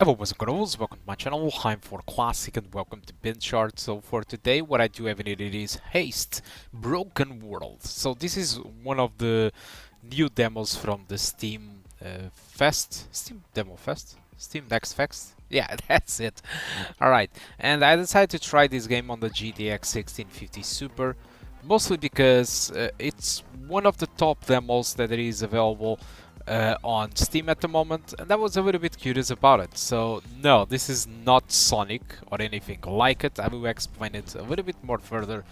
Hello boys and girls, welcome to my channel. I'm for Classic and welcome to BenchART. So for today what I do have in it is HASTE Broken World. So this is one of the new demos from the Steam Steam Demo Fest? Steam Next Fest? Yeah, that's it. Alright, and I decided to try this game on the GTX 1650 Super, mostly because it's one of the top demos that is available on Steam at the moment, and I was a little bit curious about it. So no, this is not Sonic or anything like it. I will explain it a little bit more further.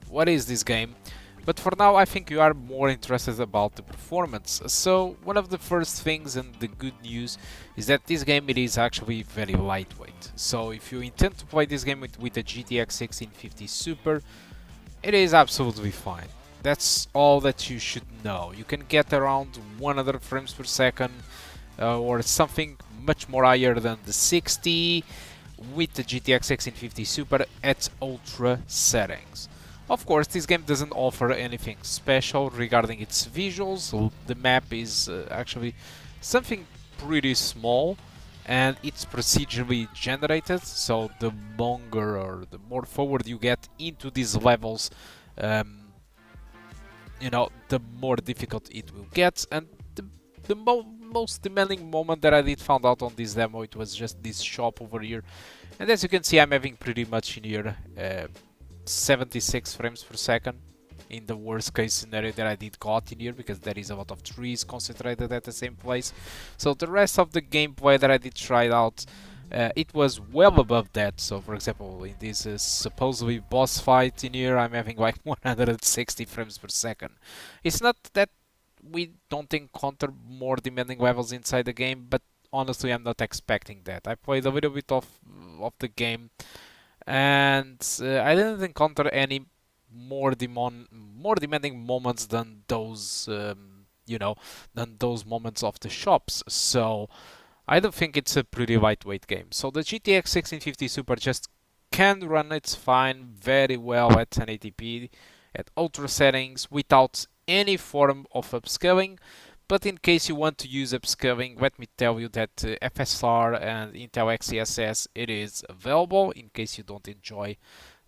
What is this game? But for now, I think you are more interested about the performance. So one of the first things and the good news is that this game it is actually very lightweight. So if you intend to play this game with a GTX 1650 Super, it is absolutely fine. That's all that you should know. You can get around 100 frames per second or something much more higher than the 60 with the GTX 1650 Super at ultra settings. Of course, this game doesn't offer anything special regarding its visuals. The map is actually something pretty small and it's procedurally generated, so the longer or the more forward you get into these levels, you know, the more difficult it will get. And the most demanding moment that I did found out on this demo, it was just this shop over here, and as you can see I'm having pretty much in here 76 frames per second in the worst case scenario that I did got in here, because there is a lot of trees concentrated at the same place. So the rest of the gameplay that I did try out, it was well above that. So for example, in this supposedly boss fight in here, I'm having like 160 frames per second. It's not that we don't encounter more demanding levels inside the game, but honestly I'm not expecting that. I played a little bit of the game, and I didn't encounter any more demanding moments than those you know, than those moments of the shops. So I don't think it's a pretty lightweight game. So the GTX 1650 Super just can run its fine very well at 1080p at ultra settings without any form of upscaling. But in case you want to use upscaling, let me tell you that FSR and Intel XeSS it is available in case you don't enjoy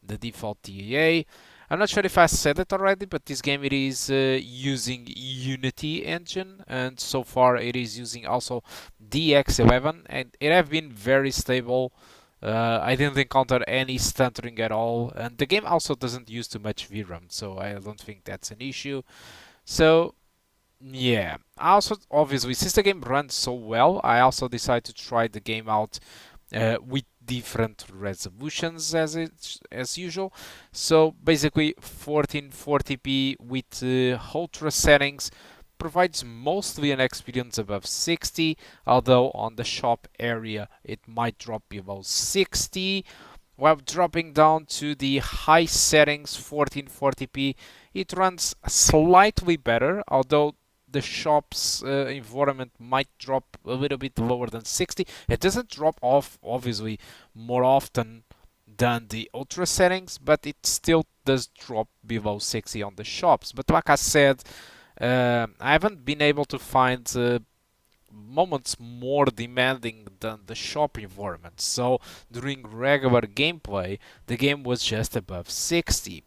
the default TAA. I'm not sure if I said it already, but this game it is using Unity engine, and so far it is using also DX11, and it have been very stable. I didn't encounter any stuttering at all, and the game also doesn't use too much VRAM, so I don't think that's an issue. So yeah, I also obviously since the game runs so well, I also decided to try the game out with different resolutions as usual. So basically 1440p with ultra settings provides mostly an experience above 60, although on the shop area it might drop below 60. While dropping down to the high settings 1440p, it runs slightly better, although the shop's environment might drop a little bit lower than 60. It doesn't drop off obviously more often than the ultra settings, but it still does drop below 60 on the shops. But like I said, I haven't been able to find moments more demanding than the shop environment. So during regular gameplay, the game was just above 60.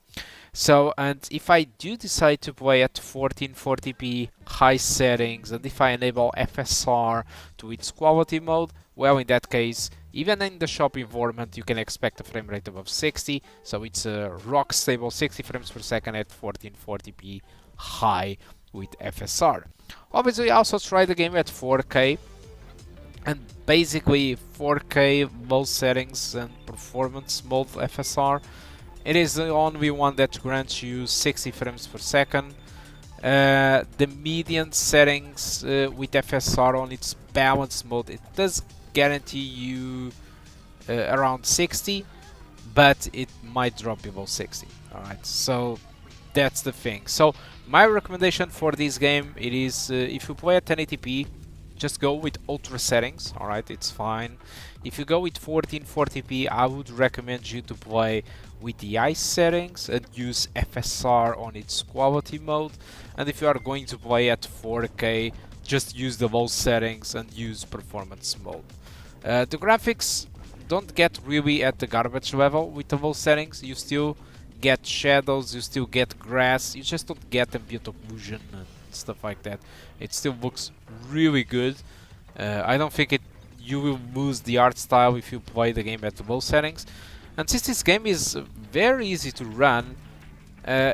So, and if I do decide to play at 1440p high settings, and if I enable FSR to its quality mode, well, in that case, even in the shop environment, you can expect a frame rate above 60. So it's a rock stable 60 frames per second at 1440p high with FSR. Obviously, I also tried the game at 4K, and basically 4K low settings and performance mode FSR. It is the only one that grants you 60 frames per second. The median settings with FSR on its balanced mode, it does guarantee you around 60, but it might drop below 60. Alright, so that's the thing. So my recommendation for this game, it is if you play at 1080p, just go with ultra settings. Alright, it's fine. If you go with 1440p, I would recommend you to play with the high settings and use FSR on its quality mode. And if you are going to play at 4K, just use the low settings and use performance mode. The graphics don't get really at the garbage level with the low settings. You still get shadows, you still get grass, you just don't get ambient occlusion and stuff like that. It still looks really good. I don't think you will lose the art style if you play the game at the low settings. And since this game is very easy to run,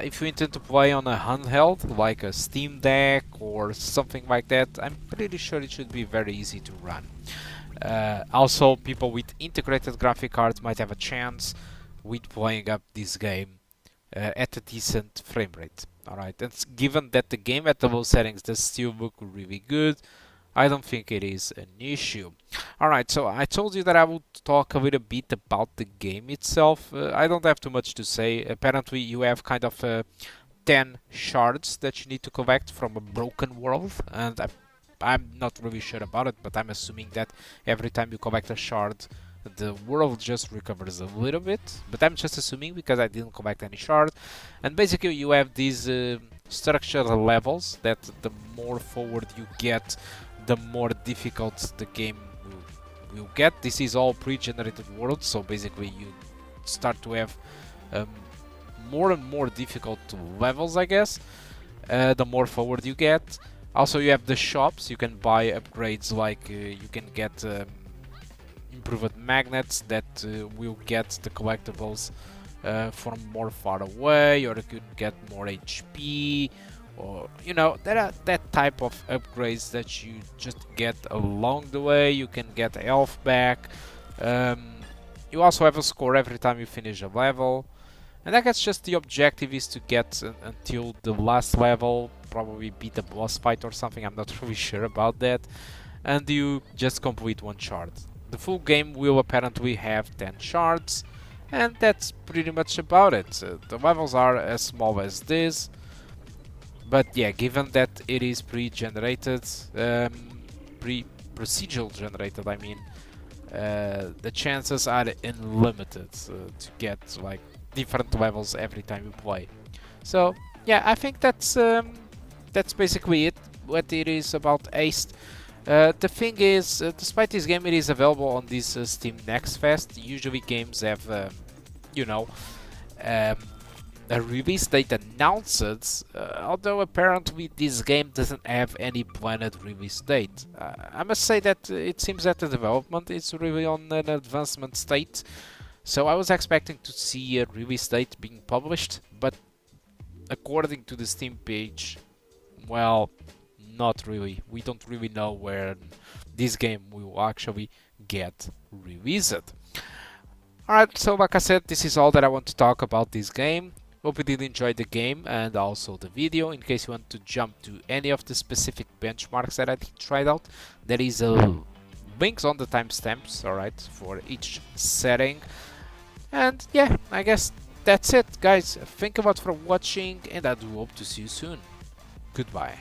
if you intend to play on a handheld like a Steam Deck or something like that, I'm pretty sure it should be very easy to run. Also, people with integrated graphic cards might have a chance with playing up this game at a decent frame rate. Alright, and given that the game at the low settings does still look really good, I don't think it is an issue. Alright, so I told you that I would talk a little bit about the game itself. I don't have too much to say. Apparently you have kind of 10 shards that you need to collect from a broken world, and I'm not really sure about it, but I'm assuming that every time you collect a shard, the world just recovers a little bit. But I'm just assuming because I didn't collect any shard. And basically you have these structured levels that the more forward you get, the more difficult the game will get. This is all pre-generated world, so basically you start to have more and more difficult levels, I guess, the more forward you get. Also, you have the shops. You can buy upgrades like you can get improved magnets that will get the collectibles from more far away, or you could get more HP, or you know, there are that type of upgrades that you just get along the way. You can get health back. You also have a score every time you finish a level, and I guess just the objective is to get until the last level, probably beat a boss fight or something. I'm not really sure about that, and you just complete one shard. The full game will apparently have 10 shards, and that's pretty much about it. The levels are as small as this. But yeah, given that it is pre-generated, procedural generated, I mean, the chances are unlimited to get like different levels every time you play. So yeah, I think that's basically it. What it is about HASTE. The thing is, despite this game, it is available on this Steam Next Fest. Usually games have, you know, a release date announced, although apparently this game doesn't have any planned release date. I must say that it seems that the development is really on an advancement state, so I was expecting to see a release date being published, but according to the Steam page, well, not really. We don't really know where this game will actually get released. Alright, so like I said, this is all that I want to talk about this game. Hope you did enjoy the game and also the video. In case you want to jump to any of the specific benchmarks that I tried out, there is a links on the timestamps, alright, for each setting. And yeah, I guess that's it, guys. Thank you a lot for watching, and I do hope to see you soon. Goodbye.